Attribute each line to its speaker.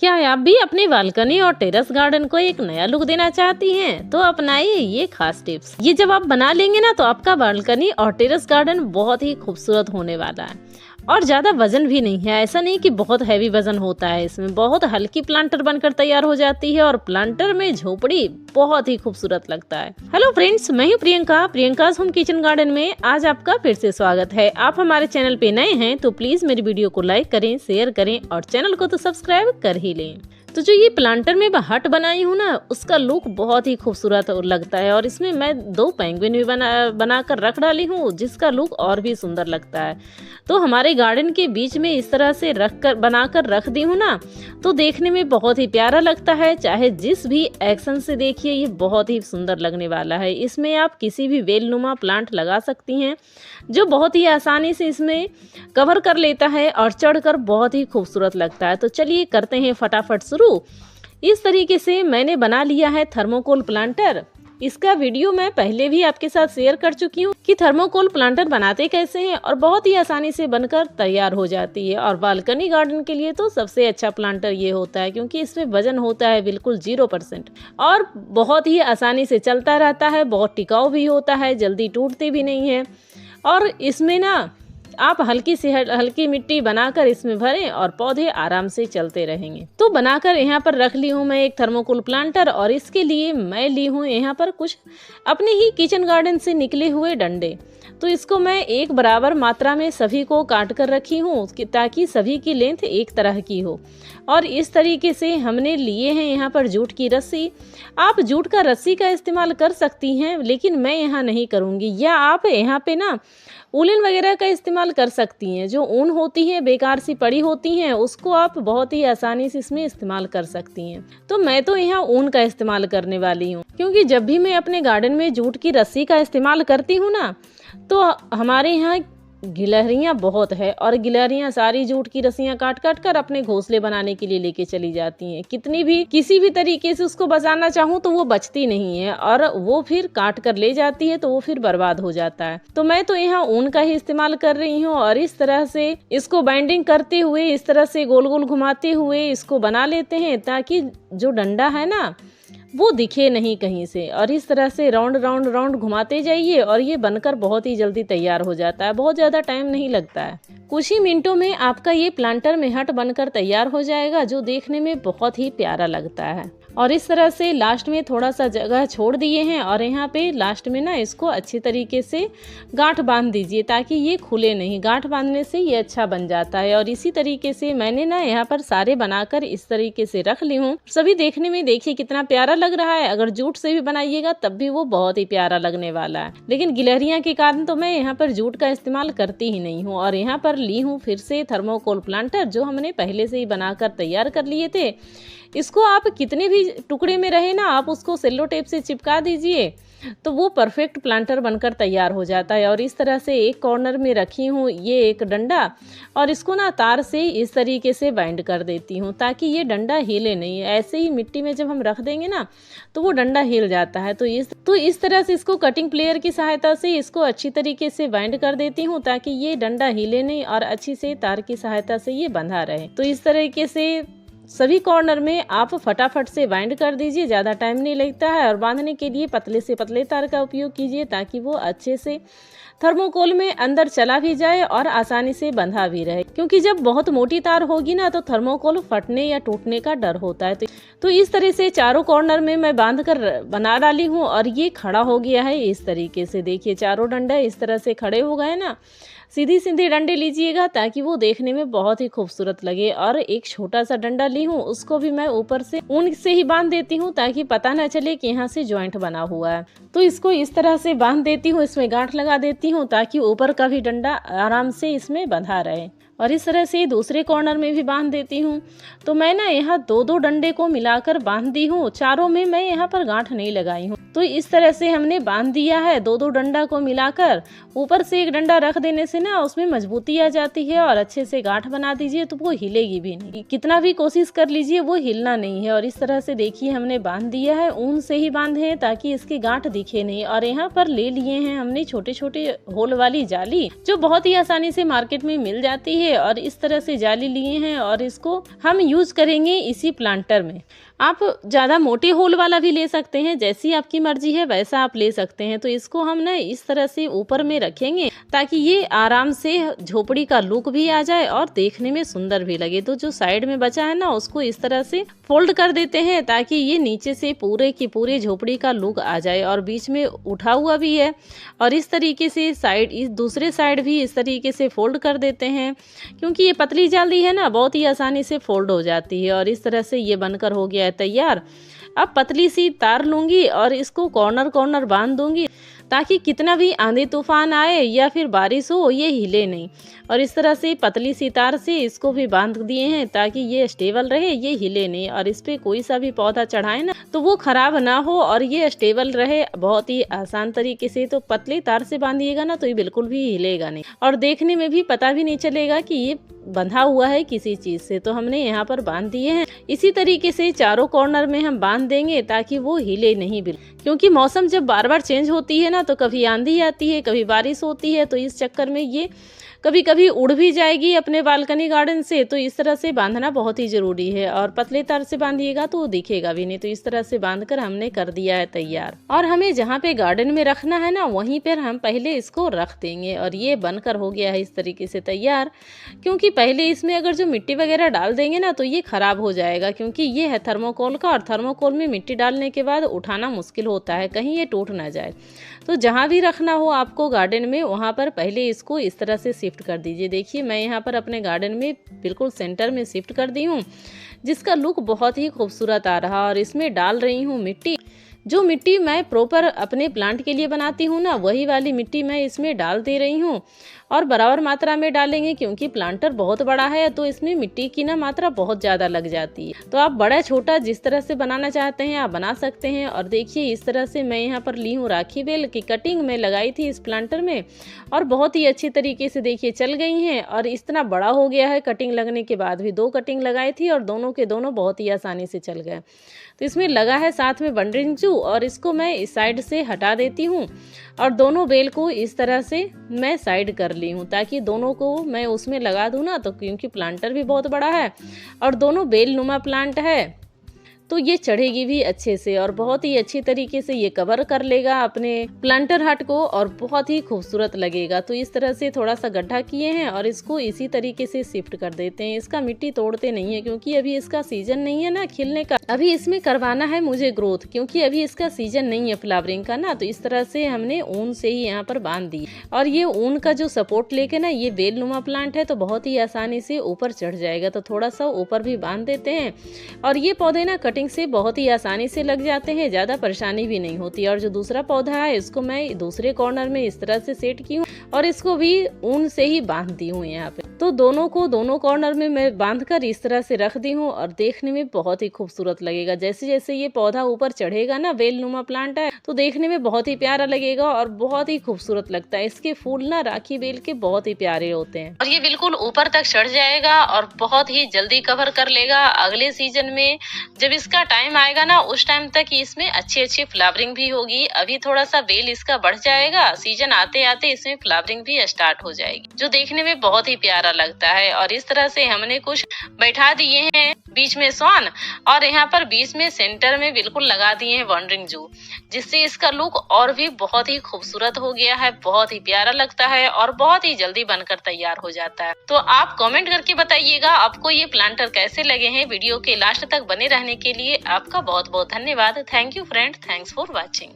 Speaker 1: क्या आप भी अपनी बालकनी और टेरेस गार्डन को एक नया लुक देना चाहती हैं? तो अपनाइए ये खास टिप्स। ये जब आप बना लेंगे ना तो आपका बालकनी और टेरेस गार्डन बहुत ही खूबसूरत होने वाला है। और ज्यादा वजन भी नहीं है, ऐसा नहीं कि बहुत हैवी वजन होता है। इसमें बहुत हल्की प्लांटर बनकर तैयार हो जाती है और प्लांटर में झोपड़ी बहुत ही खूबसूरत लगता है। हेलो फ्रेंड्स, मैं हूँ प्रियंकाज़ होम किचन गार्डन में आज आपका फिर से स्वागत है। आप हमारे चैनल पे नए हैं तो प्लीज मेरी वीडियो को लाइक करें, शेयर करें और चैनल को तो सब्सक्राइब कर ही लें। तो जो ये प्लांटर में हट बनाई हूँ ना, उसका लुक बहुत ही खूबसूरत लगता है और इसमें मैं 2 पेंगुइन भी बनाकर रख डाली हूँ, जिसका लुक और भी सुंदर लगता है। तो हमारे गार्डन के बीच में इस तरह से बनाकर रख दी हूँ ना, तो देखने में बहुत ही प्यारा लगता है। चाहे जिस भी एक्शन से देखिए, ये बहुत ही सुंदर लगने वाला है। इसमें आप किसी भी वेलनुमा प्लांट लगा सकती हैं, जो बहुत ही आसानी से इसमें कवर कर लेता है और चढ़कर बहुत ही खूबसूरत लगता है। तो चलिए करते हैं फटाफट शुरू। इस तरीके से मैंने बना लिया है थर्मोकोल प्लांटर। इसका वीडियो मैं पहले भी आपके साथ शेयर कर चुकी हूँ कि थर्मोकोल प्लांटर बनाते कैसे हैं, और बहुत ही आसानी से बनकर तैयार हो जाती है। और बालकनी गार्डन के लिए तो सबसे अच्छा प्लांटर ये होता है, क्योंकि इसमें वजन होता है बिल्कुल 0% और बहुत ही आसानी से चलता रहता है, बहुत टिकाऊ भी होता है, जल्दी टूटते भी नहीं है। और इसमें ना आप हल्की से हल्की मिट्टी बनाकर इसमें भरें और पौधे आराम से चलते रहेंगे। तो बनाकर यहाँ पर रख ली हूँ मैं एक थर्मोकोल प्लांटर, और इसके लिए मैं ली हूँ यहाँ पर कुछ अपने ही किचन गार्डन से निकले हुए डंडे। तो इसको मैं एक बराबर मात्रा में सभी को काट कर रखी हूँ, ताकि सभी की लेंथ एक तरह की हो। और इस तरीके से हमने लिए हैं यहाँ पर जूट की रस्सी। आप जूट का रस्सी का इस्तेमाल कर सकती हैं, लेकिन मैं यहाँ नहीं करूँगी। या आप यहाँ पे ना उलन वगैरह का इस्तेमाल कर सकती हैं। जो ऊन होती है बेकार सी पड़ी होती हैं, उसको आप बहुत ही आसानी से इसमें इस्तेमाल कर सकती हैं। तो मैं तो यहाँ ऊन का इस्तेमाल करने वाली हूँ, क्योंकि जब भी मैं अपने गार्डन में जूट की रस्सी का इस्तेमाल करती हूँ ना, तो हमारे यहाँ गिलहरियाँ बहुत है, और गिलहरियाँ सारी जूट की रस्सियाँ काट काट कर अपने घोंसले बनाने के लिए लेके चली जाती हैं। कितनी भी किसी भी तरीके से उसको बचाना चाहूँ तो वो बचती नहीं है, और वो फिर काट कर ले जाती है, तो वो फिर बर्बाद हो जाता है। तो मैं तो यहाँ ऊन का ही इस्तेमाल कर रही हूँ, और इस तरह से इसको बाइंडिंग करते हुए इस तरह से गोल गोल घुमाते हुए इसको बना लेते हैं, ताकि जो डंडा है ना वो दिखे नहीं कहीं से। और इस तरह से राउंड राउंड राउंड घुमाते जाइए, और ये बनकर बहुत ही जल्दी तैयार हो जाता है। बहुत ज़्यादा टाइम नहीं लगता है, कुछ ही मिनटों में आपका ये प्लांटर में हट बनकर तैयार हो जाएगा, जो देखने में बहुत ही प्यारा लगता है। और इस तरह से लास्ट में थोड़ा सा जगह छोड़ दिए हैं, और यहाँ पे लास्ट में ना इसको अच्छी तरीके से गांठ बांध दीजिए, ताकि ये खुले नहीं। गांठ बांधने से ये अच्छा बन जाता है। और इसी तरीके से मैंने ना यहाँ पर सारे बनाकर इस तरीके से रख ली हूँ। सभी देखने में देखिए कितना प्यारा लग रहा है। अगर जूट से भी बनाइएगा तब भी वो बहुत ही प्यारा लगने वाला है, लेकिन गिलहरियाँ के कारण तो मैं यहाँ पर जूट का इस्तेमाल करती ही नहीं हूँ। और यहाँ पर ली हूँ फिर से थर्मोकोल प्लांटर, जो हमने पहले से ही बनाकर तैयार कर लिए थे। इसको आप कितने भी टुकड़े में रहे ना, आप उसको सेलो टेप से चिपका दीजिए, तो वो परफेक्ट प्लांटर बनकर तैयार हो जाता है। और इस तरह से एक कॉर्नर में रखी हूँ ये एक डंडा, और इसको ना तार से इस तरीके से बाइंड कर देती हूँ, ताकि ये डंडा हिले नहीं। ऐसे ही मिट्टी में जब हम रख देंगे ना, तो वो डंडा हिल जाता है। तो इस तरह से इसको कटिंग प्लेयर की सहायता से इसको अच्छी तरीके से बाइंड कर देती हूँ, ताकि ये डंडा हिले नहीं और अच्छी से तार की सहायता से ये बंधा रहे। तो इस तरीके से सभी कॉर्नर में आप फटाफट से बाइंड कर दीजिए, ज़्यादा टाइम नहीं लगता है। और बांधने के लिए पतले से पतले तार का उपयोग कीजिए, ताकि वो अच्छे से थर्मोकोल में अंदर चला भी जाए और आसानी से बंधा भी रहे। क्योंकि जब बहुत मोटी तार होगी ना, तो थर्मोकोल फटने या टूटने का डर होता है। तो इस तरह से चारों कॉर्नर में मैं बांध कर बना डाली हूँ, और ये खड़ा हो गया है इस तरीके से। देखिए चारों डंडे इस तरह से खड़े हो गए ना। सीधी सीधी डंडे लीजिएगा, ताकि वो देखने में बहुत ही खूबसूरत लगे। और एक छोटा सा डंडा ली हूँ, उसको भी मैं ऊपर से ऊन से ही बांध देती हूँ, ताकि पता न चले कि यहाँ से जॉइंट बना हुआ है। तो इसको इस तरह से बांध देती हूँ, इसमें गांठ लगा देती हूँ, ताकि ऊपर का भी डंडा आराम से इसमें बंधा रहे। और इस तरह से दूसरे कॉर्नर में भी बांध देती हूँ। तो मैं ना यहाँ 2-2 डंडे को मिलाकर बांध दी हूँ, चारों में मैं यहाँ पर गांठ नहीं लगाई हूँ। तो इस तरह से हमने बांध दिया है 2-2 डंडा को मिलाकर, ऊपर से एक डंडा रख देने से ना उसमें मजबूती आ जाती है और अच्छे से गांठ बना दीजिए तो वो हिलेगी भी नहीं। कितना भी कोशिश कर लीजिए वो हिलना नहीं है। और इस तरह से देखिए हमने बांध दिया है, ऊन से ही बांधे हैं ताकि इसकी गांठ दिखे नहीं। और यहाँ पर ले लिए हैं हमने छोटे छोटे होल वाली जाली, जो बहुत ही आसानी से मार्केट में मिल जाती है। और इस तरह से जाली लिए हैं और इसको हम यूज करेंगे इसी प्लांटर में। आप ज़्यादा मोटे होल वाला भी ले सकते हैं, जैसी आपकी मर्जी है वैसा आप ले सकते हैं। तो इसको हम ना इस तरह से ऊपर में रखेंगे ताकि ये आराम से झोपड़ी का लुक भी आ जाए और देखने में सुंदर भी लगे। तो जो साइड में बचा है ना उसको इस तरह से फोल्ड कर देते हैं ताकि ये नीचे से पूरे की पूरे झोपड़ी का लुक आ जाए। और बीच में उठा हुआ भी है और इस तरीके से साइड, इस दूसरे साइड भी इस तरीके से फोल्ड कर देते हैं, क्योंकि ये पतली जाली है ना बहुत ही आसानी से फोल्ड हो जाती है। और इस तरह से ये बनकर हो गया है तैयार। अब पतली सी तार लूंगी और इसको कॉर्नर कॉर्नर बांध दूंगी ताकि कितना भी आंधी तूफान आए या फिर बारिश हो ये हिले नहीं। और इस तरह से पतली सी तार से इसको भी बांध दिए हैं ताकि ये स्टेबल रहे, ये हिले नहीं। और इस पे कोई सा भी पौधा चढ़ाए ना तो वो खराब ना हो और ये स्टेबल रहे बहुत ही आसान तरीके से। तो पतली तार से बांधिएगा ना तो ये बिल्कुल भी हिलेगा नहीं और देखने में भी पता भी नहीं चलेगा कि ये बंधा हुआ है किसी चीज से। तो हमने यहाँ पर बांध दिए हैं। इसी तरीके से चारों कॉर्नर में हम बांध देंगे ताकि वो हिले नहीं बिल्कुल, क्योंकि मौसम जब बार बार चेंज होती है ना तो कभी आंधी आती है, कभी बारिश होती है। तो इस चक्कर में ये कभी कभी उड़ भी जाएगी अपने बालकनी गार्डन से। तो इस तरह से बांधना बहुत ही जरूरी है। और पतले तार से बांधिएगा तो वो दिखेगा भी नहीं। तो इस तरह से बांधकर हमने कर दिया है तैयार। और हमें जहाँ पे गार्डन में रखना है ना वहीं पर हम पहले इसको रख देंगे। और ये बनकर हो गया है इस तरीके से तैयार, क्योंकि पहले इसमें अगर जो मिट्टी वगैरह डाल देंगे ना तो ये खराब हो जाएगा, क्योंकि ये है थर्मोकोल का और थर्मोकोल में मिट्टी डालने के बाद उठाना मुश्किल होता है, कहीं ये टूट ना जाए। तो जहाँ भी रखना हो आपको गार्डन में वहाँ पर पहले इसको इस तरह से शिफ्ट कर दीजिए। देखिए मैं यहाँ पर अपने गार्डन में बिल्कुल सेंटर में शिफ्ट कर दी हूँ, जिसका लुक बहुत ही खूबसूरत आ रहा। और इसमें डाल रही हूँ मिट्टी, जो मिट्टी मैं प्रॉपर अपने प्लांट के लिए बनाती हूँ ना वही वाली मिट्टी मैं इसमें डाल दे रही हूँ। और बराबर मात्रा में डालेंगे क्योंकि प्लांटर बहुत बड़ा है तो इसमें मिट्टी की ना मात्रा बहुत ज़्यादा लग जाती है। तो आप बड़ा छोटा जिस तरह से बनाना चाहते हैं आप बना सकते हैं। और देखिए इस तरह से मैं यहाँ पर ली हूँ राखी बेल की कटिंग में लगाई थी इस प्लांटर में और बहुत ही अच्छी तरीके से देखिए चल गई हैं। और इतना बड़ा हो गया है कटिंग लगने के बाद भी। 2 कटिंग लगाई थी और दोनों के दोनों बहुत ही आसानी से चल गए। तो इसमें लगा है साथ में वंडरिंग जू और इसको मैं इस साइड से हटा देती हूँ और दोनों बेल को इस तरह से मैं साइड कर ली हूँ ताकि दोनों को मैं उसमें लगा दूँ ना। तो क्योंकि प्लांटर भी बहुत बड़ा है और दोनों बेल नुमा प्लांट है तो ये चढ़ेगी भी अच्छे से और बहुत ही अच्छी तरीके से ये कवर कर लेगा अपने प्लांटर हट को और बहुत ही खूबसूरत लगेगा। तो इस तरह से थोड़ा सा गड्ढा किए हैं और इसको इसी तरीके से शिफ्ट कर देते हैं। इसका मिट्टी तोड़ते नहीं है क्योंकि अभी इसका सीजन नहीं है ना खिलने का। अभी इसमें करवाना है मुझे ग्रोथ, क्योंकि अभी इसका सीजन नहीं है फ्लावरिंग का ना। तो इस तरह से हमने ऊन से ही यहाँ पर बांध दी और ये ऊन का जो सपोर्ट लेके ना ये बेल नुमा प्लांट है तो बहुत ही आसानी से ऊपर चढ़ जाएगा। तो थोड़ा सा ऊपर भी बांध देते हैं और ये पौधे ना कटिंग से बहुत ही आसानी से लग जाते हैं, ज्यादा परेशानी भी नहीं होती। और जो दूसरा पौधा है इसको मैं दूसरे कॉर्नर में इस तरह से सेट की हूँ और इसको भी ऊन से ही बांध दी हूँ यहाँ पे। तो दोनों को दोनों कॉर्नर में मैं बांधकर इस तरह से रख दी हूँ और देखने में बहुत ही खूबसूरत लगेगा। जैसे जैसे ये पौधा ऊपर चढ़ेगा ना, बेल नुमा प्लांट है तो देखने में बहुत ही प्यारा लगेगा और बहुत ही खूबसूरत लगता है। इसके फूल ना राखी बेल के बहुत ही प्यारे होते हैं और ये बिल्कुल ऊपर तक चढ़ जाएगा और बहुत ही जल्दी कवर कर लेगा। अगले सीजन में जब इसका टाइम आएगा ना उस टाइम तक इसमें अच्छी अच्छी फ्लावरिंग भी होगी। अभी थोड़ा सा बेल इसका बढ़ जाएगा, सीजन आते आते इसमें फ्लावरिंग भी स्टार्ट हो जाएगी जो देखने में बहुत ही प्यारा लगता है। और इस तरह से हमने कुछ बैठा दिए हैं बीच में स्वान और यहाँ पर बीच में सेंटर में बिल्कुल लगा दिए हैं वंडरिंग जू, जिससे इसका लुक और भी बहुत ही खूबसूरत हो गया है, बहुत ही प्यारा लगता है और बहुत ही जल्दी बनकर तैयार हो जाता है। तो आप कमेंट करके बताइएगा आपको ये प्लांटर कैसे लगे हैं। वीडियो के लास्ट तक बने रहने के लिए आपका बहुत बहुत धन्यवाद। Thank you friend, thanks for watching.